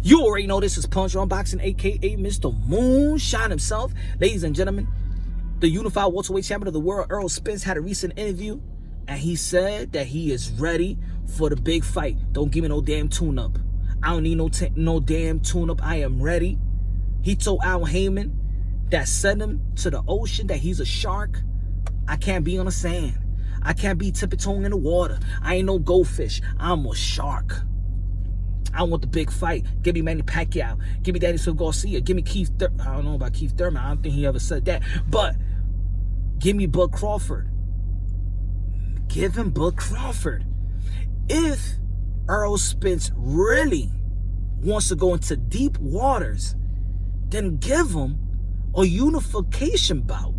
You already know this is Punch Unboxing, aka Mr. Moonshine himself. Ladies and gentlemen, the unified welterweight champion of the world, Errol Spence, had a recent interview, and he said that he is ready for the big fight. Don't give me no damn tune-up. I don't need no damn tune-up. I am ready. He told Al Heyman that sent him to the ocean, that he's a shark. I can't be on the sand. I can't be tippy-toeing in the water. I ain't no goldfish. I'm a shark. I want the big fight. Give me Manny Pacquiao. Give me Daniel Garcia. Give me Keith Thurman. I don't know about Keith Thurman. I don't think he ever said that. But give me Bud Crawford. Give him Bud Crawford. If Errol Spence really wants to go into deep waters, then give him a unification bout.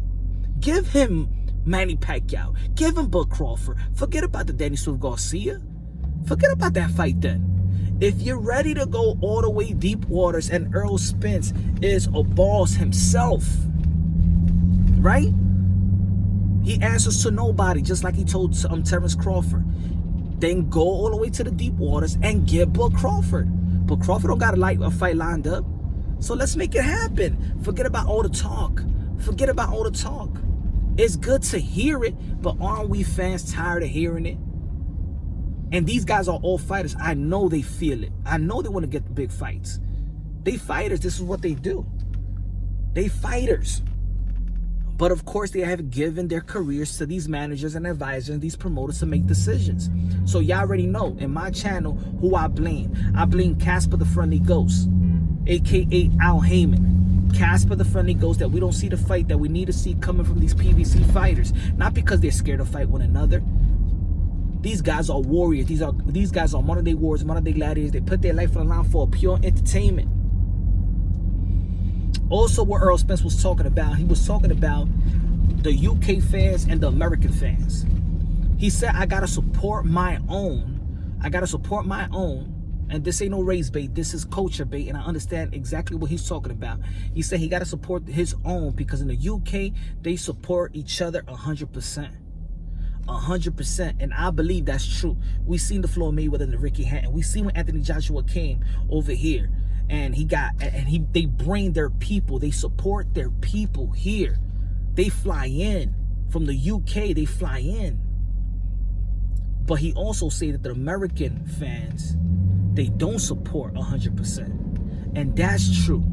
Give him Manny Pacquiao. Give him Bud Crawford. Forget about the Daniel Garcia. Forget about that fight then. If you're ready to go all the way deep waters, and Errol Spence is a boss himself, right? He answers to nobody, just like he told Terrence Crawford. Then go all the way to the deep waters and get Bud Crawford. But Crawford don't got a fight lined up. So let's make it happen. Forget about all the talk. Forget about all the talk. It's good to hear it, but aren't we fans tired of hearing it? And these guys are all fighters. I know they feel it. I know they want to get the big fights. They fighters. This is what they do. They fighters. But of course, they have given their careers to these managers and advisors and these promoters to make decisions. So y'all already know, in my channel, who I blame. I blame Casper the Friendly Ghost, a.k.a. Al Heyman. Casper the Friendly Ghost, that we don't see the fight that we need to see coming from these PVC fighters. Not because they're scared to fight one another. These guys are warriors. These guys are modern day warriors, modern day gladiators. They put their life on the line for pure entertainment. Also, what Errol Spence was talking about, he was talking about the UK fans and the American fans. He said, I gotta support my own. I gotta support my own. And this ain't no race bait. This is culture bait. And I understand exactly what he's talking about. He said he gotta support his own, because in the UK, they support each other 100%. 100%, and I believe that's true. We seen the Floyd Mayweather and the Ricky Hatton. We seen when Anthony Joshua came over here, and they bring their people. They support their people here. They fly in from the UK. They fly in. But he also said that the American fans, they don't support 100%, and that's true.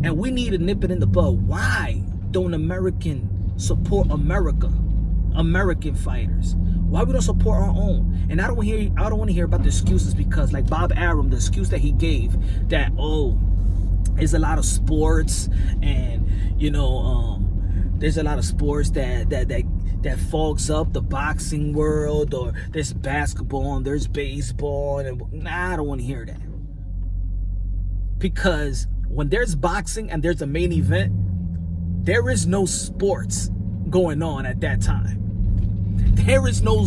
And we need to nip it in the bud. Why don't American support American fighters? Why we don't support our own? And I don't want to hear about the excuses, because like Bob Arum, the excuse that he gave, that there's a lot of sports, and there's a lot of sports that fogs up the boxing world, or there's basketball and there's baseball, and I don't want to hear that. Because when there's boxing and there's a main event, there is no sports going on at that time. There is no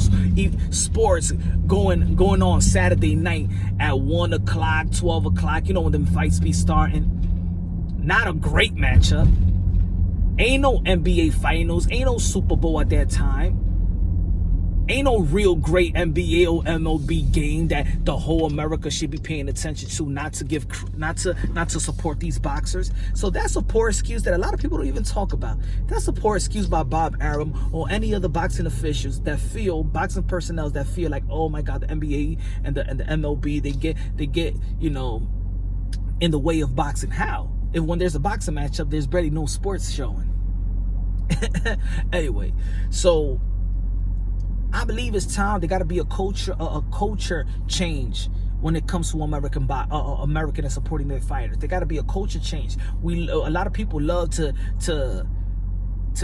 sports going on Saturday night at 1 o'clock, 12 o'clock, when them fights be starting. Not a great matchup. Ain't no NBA finals. Ain't no Super Bowl at that time. Ain't no real great NBA or MLB game that the whole America should be paying attention to, not to support these boxers. So that's a poor excuse that a lot of people don't even talk about. That's a poor excuse by Bob Arum or any other boxing officials that feel, boxing personnel that feel like, oh my God, the NBA and the MLB, they get in the way of boxing. How? If when there's a boxing matchup, there's barely no sports showing. Anyway, so I believe it's time. There got to be a culture change when it comes to American and supporting their fighters. There got to be a culture change. A lot of people love to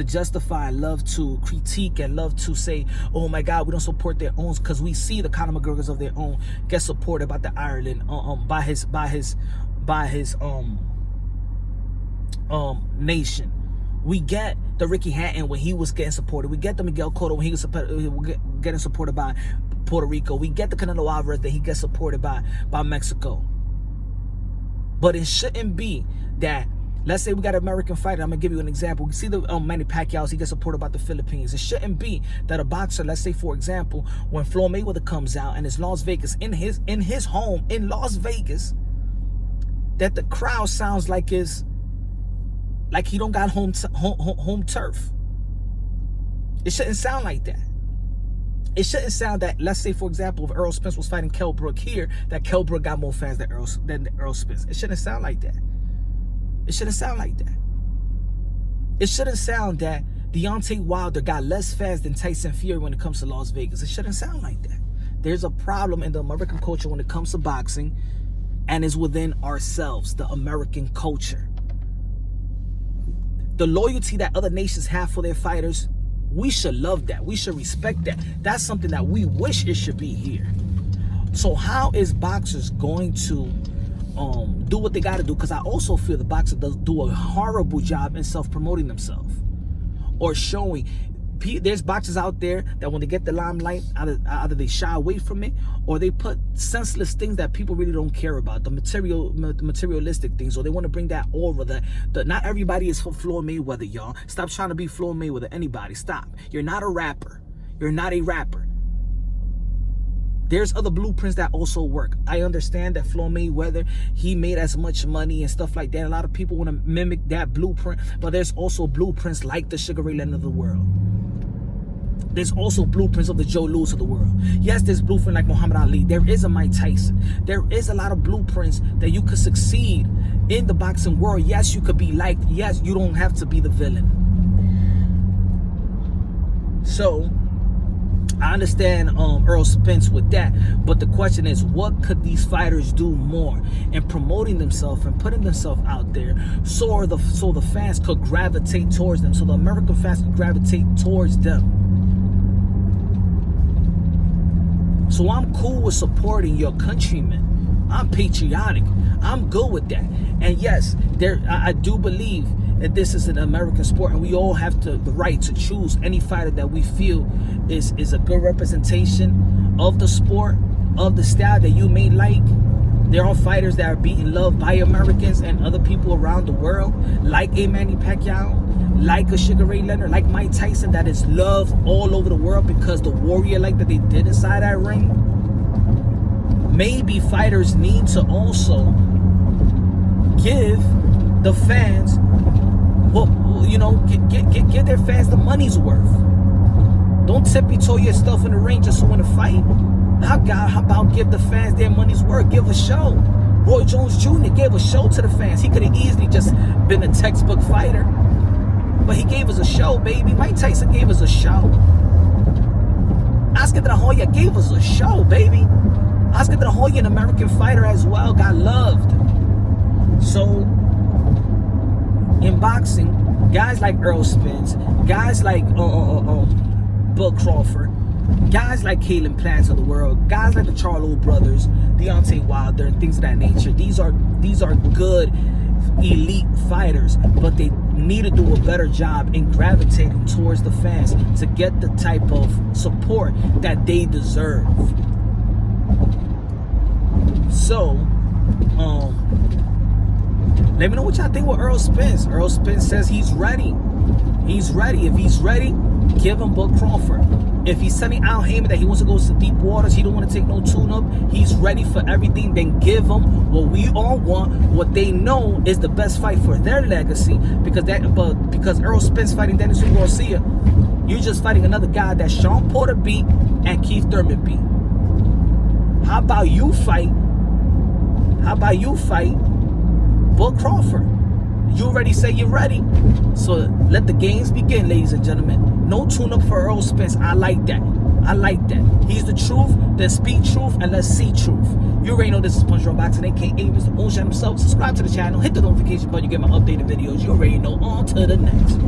justify, love to critique, and love to say, oh my God, we don't support their own, because we see the Conor McGregors of their own get supported by the Ireland by his nation. We get the Ricky Hatton when he was getting supported. We get the Miguel Cotto when he was getting supported by Puerto Rico. We get the Canelo Alvarez that he gets supported by Mexico. But it shouldn't be that Let's say we got an American fighter. I'm going to give you an example. We see the Manny Pacquiao, he gets supported about the Philippines. It shouldn't be that a boxer, let's say, for example, when Floyd Mayweather comes out and it's Las Vegas, in his home in Las Vegas, that the crowd sounds like he don't got home turf. It shouldn't sound like that. It shouldn't sound that, let's say, for example, if Errol Spence was fighting Kell Brook here, that Kell Brook got more fans than Errol Spence. It shouldn't sound like that. It shouldn't sound like that. It shouldn't sound that Deontay Wilder got less fans than Tyson Fury when it comes to Las Vegas. It shouldn't sound like that. There's a problem in the American culture when it comes to boxing, and it's within ourselves, the American culture. The loyalty that other nations have for their fighters, we should love that. We should respect that. That's something that we wish it should be here. So how is boxers going to do what they got to do? Because I also feel the boxer does do a horrible job in self-promoting themselves or showing. There's boxers out there that when they get the limelight, either they shy away from it or they put senseless things that people really don't care about, the materialistic things, or they want to bring that over. Not everybody is for Floyd Mayweather, y'all. Stop trying to be Floyd Mayweather. Anybody, stop. You're not a rapper. You're not a rapper. There's other blueprints that also work. I understand that Floyd Mayweather, he made as much money and stuff like that. A lot of people want to mimic that blueprint, but there's also blueprints like the Sugar Ray Leonard of the world. There's also blueprints of the Joe Louis of the world. Yes, there's blueprint like Muhammad Ali. There is a Mike Tyson. There is a lot of blueprints that you could succeed in the boxing world. Yes, you could be liked. Yes, you don't have to be the villain. So I understand Errol Spence with that, but the question is, what could these fighters do more in promoting themselves and putting themselves out there so the fans could gravitate towards them, so the American fans could gravitate towards them? So I'm cool with supporting your countrymen. I'm patriotic. I'm good with that. And yes, I do believe that this is an American sport, and we all have the right to choose any fighter that we feel is a good representation of the sport, of the style that you may like. There are fighters that are being loved by Americans and other people around the world, like a Manny Pacquiao, like a Sugar Ray Leonard, like Mike Tyson, that is loved all over the world because the warrior like that they did inside that ring. Maybe fighters need to also give the fans, give their fans the money's worth. Don't tippy-toe your stuff in the ring just to win a fight. How about give the fans their money's worth? Give a show. Roy Jones Jr. gave a show to the fans. He could have easily just been a textbook fighter, but he gave us a show, baby. Mike Tyson gave us a show. Oscar De La Hoya gave us a show, baby. Oscar De La Hoya, an American fighter as well, got loved. So in boxing, guys like Errol Spence, guys like Bud Crawford, guys like Caleb Plants of the world, guys like the Charlo brothers, Deontay Wilder, and things of that nature. These are good elite fighters, but they need to do a better job in gravitating towards the fans to get the type of support that they deserve. So, let me know what y'all think with Errol Spence. Errol Spence says he's ready. He's ready. If he's ready, give him Bud Crawford. If he's telling Al Heyman that he wants to go to deep waters, he don't want to take no tune-up, he's ready for everything, then give him what we all want, what they know is the best fight for their legacy. Because Errol Spence fighting Dennis Garcia, you're just fighting another guy that Sean Porter beat and Keith Thurman beat. How about you fight Bud Crawford? You already say you're ready. So let the games begin, ladies and gentlemen. No tune-up for Errol Spence. I like that. I like that. He's the truth. Then speak truth and let's see truth. You already know this is Punch Drunk Boxing, aka Mr. Moonshine himself. Subscribe to the channel. Hit the notification button. You get my updated videos. You already know. On to the next.